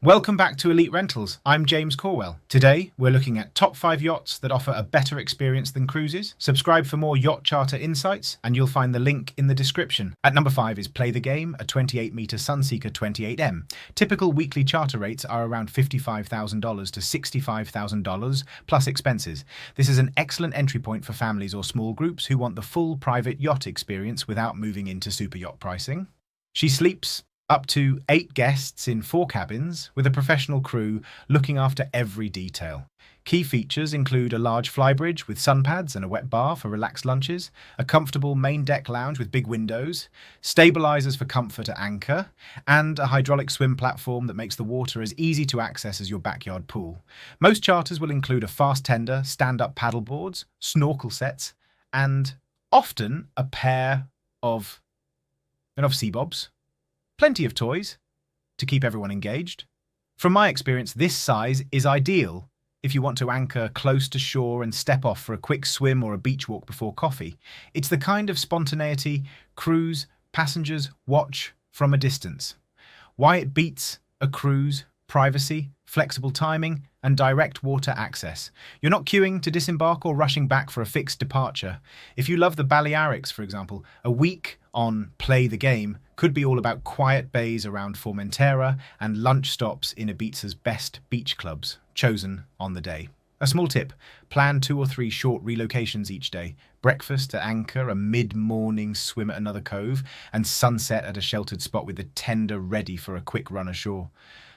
Welcome back to Elite Rentals. I'm James Corwell. Today, we're looking at top 5 yachts that offer a better experience than cruises. Subscribe for more yacht charter insights, and you'll find the link in the description. At number 5 is Play the Game, a 28-metre Sunseeker 28M. Typical weekly charter rates are around $55,000 to $65,000 plus expenses. This is an excellent entry point for families or small groups who want the full private yacht experience without moving into super yacht pricing. She sleeps up to 8 guests in 4 cabins with a professional crew looking after every detail. Key features include a large flybridge with sun pads and a wet bar for relaxed lunches, a comfortable main deck lounge with big windows, stabilizers for comfort at anchor, and a hydraulic swim platform that makes the water as easy to access as your backyard pool. Most charters will include a fast tender, stand-up paddle boards, snorkel sets, and often a pair of sea bobs. Plenty of toys to keep everyone engaged. From my experience, this size is ideal if you want to anchor close to shore and step off for a quick swim or a beach walk before coffee. It's the kind of spontaneity cruise passengers watch from a distance. Why it beats a cruise: privacy, flexible timing, and direct water access. You're not queuing to disembark or rushing back for a fixed departure. If you love the Balearics, for example, a week on Play the Game could be all about quiet bays around Formentera and lunch stops in Ibiza's best beach clubs, chosen on the day. A small tip: plan 2 or 3 short relocations each day. Breakfast at anchor, a mid-morning swim at another cove, and sunset at a sheltered spot with the tender ready for a quick run ashore.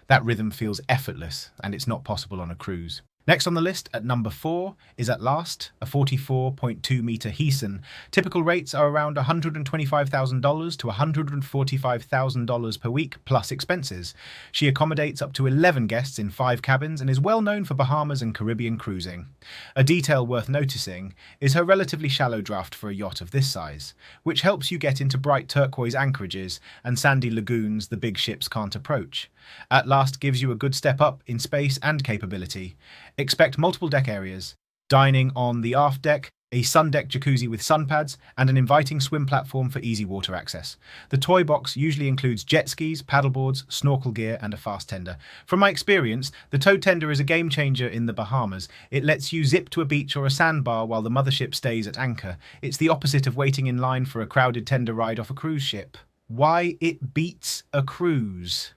That rhythm feels effortless, and it's not possible on a cruise. Next on the list, at number 4, is At Last, a 44.2-metre Heason. Typical rates are around $125,000 to $145,000 per week, plus expenses. She accommodates up to 11 guests in 5 cabins and is well known for Bahamas and Caribbean cruising. A detail worth noticing is her relatively shallow draft for a yacht of this size, which helps you get into bright turquoise anchorages and sandy lagoons the big ships can't approach. At Last gives you a good step up in space and capability. Expect multiple deck areas, dining on the aft deck, a sun deck jacuzzi with sun pads, and an inviting swim platform for easy water access. The toy box usually includes jet skis, paddleboards, snorkel gear, and a fast tender. From my experience, the tow tender is a game changer in the Bahamas. It lets you zip to a beach or a sandbar while the mothership stays at anchor. It's the opposite of waiting in line for a crowded tender ride off a cruise ship. Why it beats a cruise?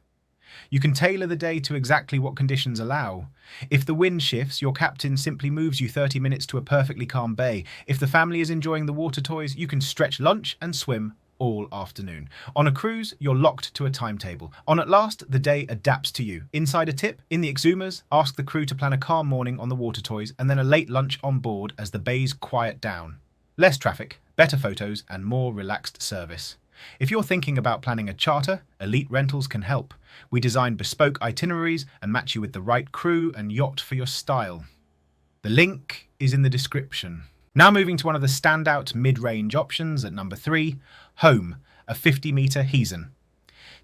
You can tailor the day to exactly what conditions allow. If the wind shifts, your captain simply moves you 30 minutes to a perfectly calm bay. If the family is enjoying the water toys, you can stretch lunch and swim all afternoon. On a cruise, you're locked to a timetable. On At Last, the day adapts to you. Insider tip: in the Exumas, ask the crew to plan a calm morning on the water toys and then a late lunch on board as the bays quiet down. Less traffic, better photos, and more relaxed service. If you're thinking about planning a charter, Elite Rentals can help. We design bespoke itineraries and match you with the right crew and yacht for your style. The link is in the description. Now moving to one of the standout mid-range options at number 3, Home, a 50-metre Heason.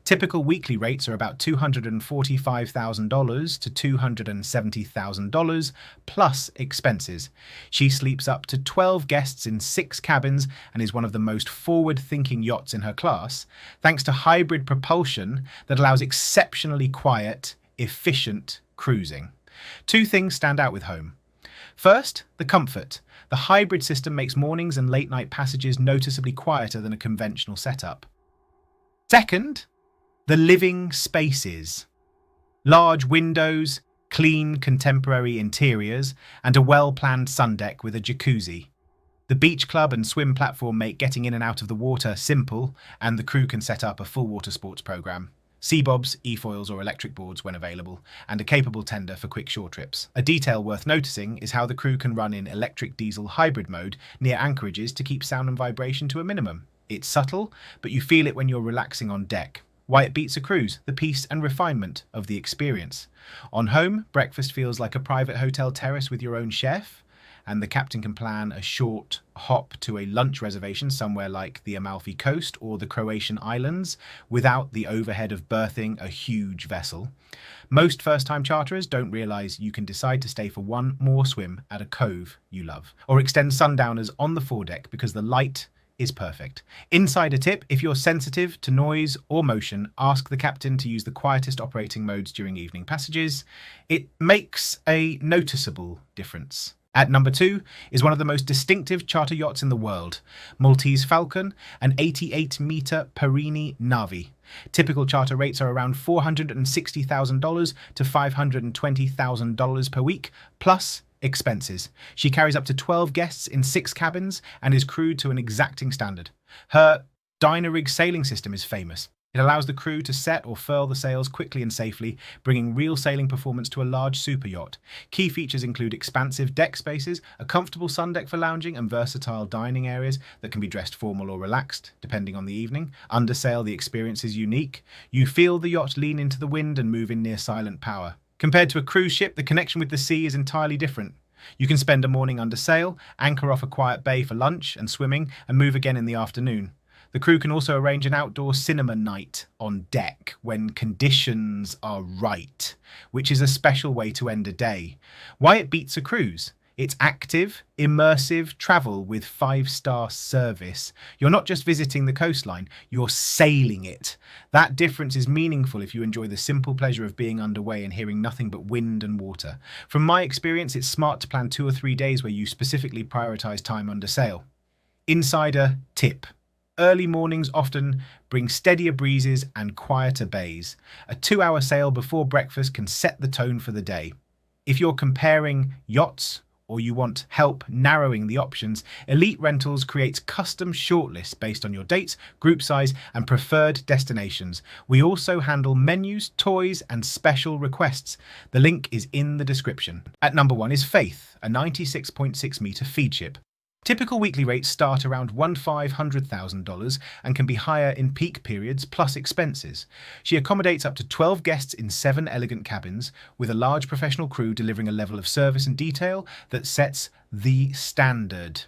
Typical weekly rates are about $245,000 to $270,000 plus expenses. She sleeps up to 12 guests in 6 cabins and is one of the most forward-thinking yachts in her class, thanks to hybrid propulsion that allows exceptionally quiet, efficient cruising. 2 things stand out with Home. First, the comfort. The hybrid system makes mornings and late-night passages noticeably quieter than a conventional setup. Second, the living spaces. Large windows, clean contemporary interiors, and a well-planned sun deck with a jacuzzi. The beach club and swim platform make getting in and out of the water simple, and the crew can set up a full water sports program. Sea bobs, e-foils or electric boards when available, and a capable tender for quick shore trips. A detail worth noticing is how the crew can run in electric diesel hybrid mode near anchorages to keep sound and vibration to a minimum. It's subtle, but you feel it when you're relaxing on deck. Why it beats a cruise: the peace and refinement of the experience. On Home, breakfast feels like a private hotel terrace with your own chef, and the captain can plan a short hop to a lunch reservation somewhere like the Amalfi Coast or the Croatian islands without the overhead of berthing a huge vessel. Most first-time charterers don't realise you can decide to stay for one more swim at a cove you love, or extend sundowners on the foredeck because the light is perfect. Insider tip: if you're sensitive to noise or motion, ask the captain to use the quietest operating modes during evening passages. It makes a noticeable difference. At number 2 is one of the most distinctive charter yachts in the world, Maltese Falcon, an 88-metre Perini Navi. Typical charter rates are around $460,000 to $520,000 per week, plus expenses. She carries up to 12 guests in 6 cabins and is crewed to an exacting standard. Her dyno-rig sailing system is famous. It allows the crew to set or furl the sails quickly and safely, bringing real sailing performance to a large super yacht. Key features include expansive deck spaces, a comfortable sun deck for lounging, and versatile dining areas that can be dressed formal or relaxed, depending on the evening. Under sail, the experience is unique. You feel the yacht lean into the wind and move in near silent power. Compared to a cruise ship, the connection with the sea is entirely different. You can spend a morning under sail, anchor off a quiet bay for lunch and swimming, and move again in the afternoon. The crew can also arrange an outdoor cinema night on deck when conditions are right, which is a special way to end a day. Why it beats a cruise? It's active, immersive travel with 5-star service. You're not just visiting the coastline, you're sailing it. That difference is meaningful if you enjoy the simple pleasure of being underway and hearing nothing but wind and water. From my experience, it's smart to plan 2 or 3 days where you specifically prioritize time under sail. Insider tip: early mornings often bring steadier breezes and quieter bays. A 2-hour sail before breakfast can set the tone for the day. If you're comparing yachts, or you want help narrowing the options, Elite Rentals creates custom shortlists based on your dates, group size, and preferred destinations. We also handle menus, toys, and special requests. The link is in the description. At number 1 is Faith, a 96.6-metre feed ship. Typical weekly rates start around $1,500,000 and can be higher in peak periods plus expenses. She accommodates up to 12 guests in 7 elegant cabins, with a large professional crew delivering a level of service and detail that sets the standard.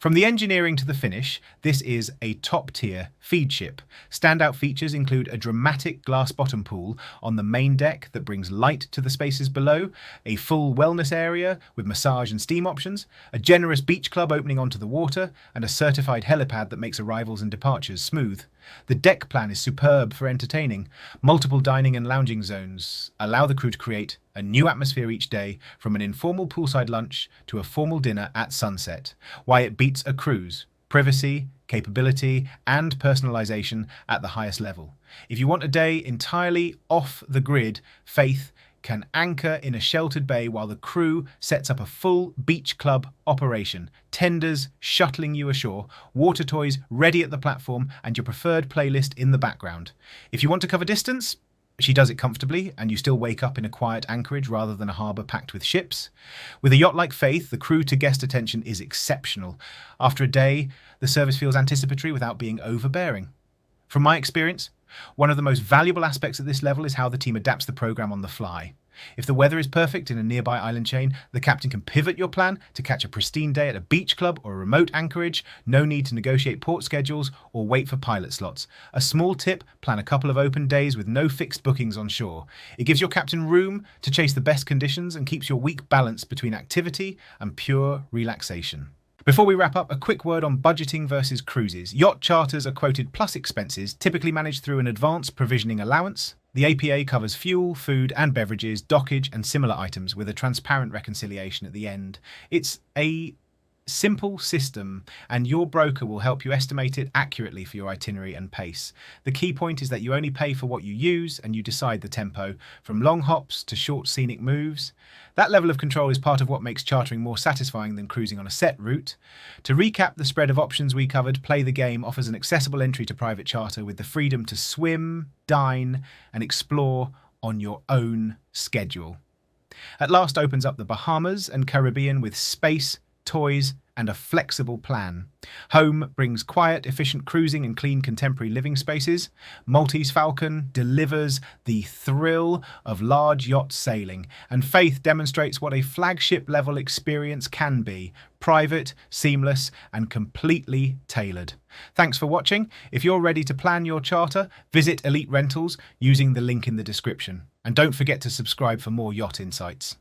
From the engineering to the finish, this is a top-tier feed ship. Standout features include a dramatic glass bottom pool on the main deck that brings light to the spaces below, a full wellness area with massage and steam options, a generous beach club opening onto the water, and a certified helipad that makes arrivals and departures smooth. The deck plan is superb for entertaining. Multiple dining and lounging zones allow the crew to create a new atmosphere each day, from an informal poolside lunch to a formal dinner at sunset. Why it beats a cruise: privacy, capability, and personalization at the highest level. If you want a day entirely off the grid, Faith can anchor in a sheltered bay while the crew sets up a full beach club operation. Tenders shuttling you ashore, water toys ready at the platform, and your preferred playlist in the background. If you want to cover distance, she does it comfortably, and you still wake up in a quiet anchorage rather than a harbour packed with ships. With a yacht like Faith, the crew to guest attention is exceptional. After a day, the service feels anticipatory without being overbearing. From my experience, one of the most valuable aspects at this level is how the team adapts the programme on the fly. If the weather is perfect in a nearby island chain, the captain can pivot your plan to catch a pristine day at a beach club or a remote anchorage. No need to negotiate port schedules or wait for pilot slots. A small tip: plan a couple of open days with no fixed bookings on shore. It gives your captain room to chase the best conditions and keeps your week balanced between activity and pure relaxation. Before we wrap up, a quick word on budgeting versus cruises. Yacht charters are quoted plus expenses, typically managed through an advanced provisioning allowance. The APA covers fuel, food and beverages, dockage and similar items, with a transparent reconciliation at the end. It's a simple system, and your broker will help you estimate it accurately for your itinerary and pace. The key point is that you only pay for what you use, and you decide the tempo, from long hops to short scenic moves. That level of control is part of what makes chartering more satisfying than cruising on a set route. To recap the spread of options we covered, Play the Game offers an accessible entry to private charter with the freedom to swim, dine and explore on your own schedule. At Last opens up the Bahamas and Caribbean with space, toys and a flexible plan. Home brings quiet, efficient cruising and clean contemporary living spaces. Maltese Falcon delivers the thrill of large yacht sailing, and Faith demonstrates what a flagship level experience can be: private, seamless and completely tailored. Thanks for watching. If you're ready to plan your charter, visit Elite Rentals using the link in the description. And don't forget to subscribe for more yacht insights.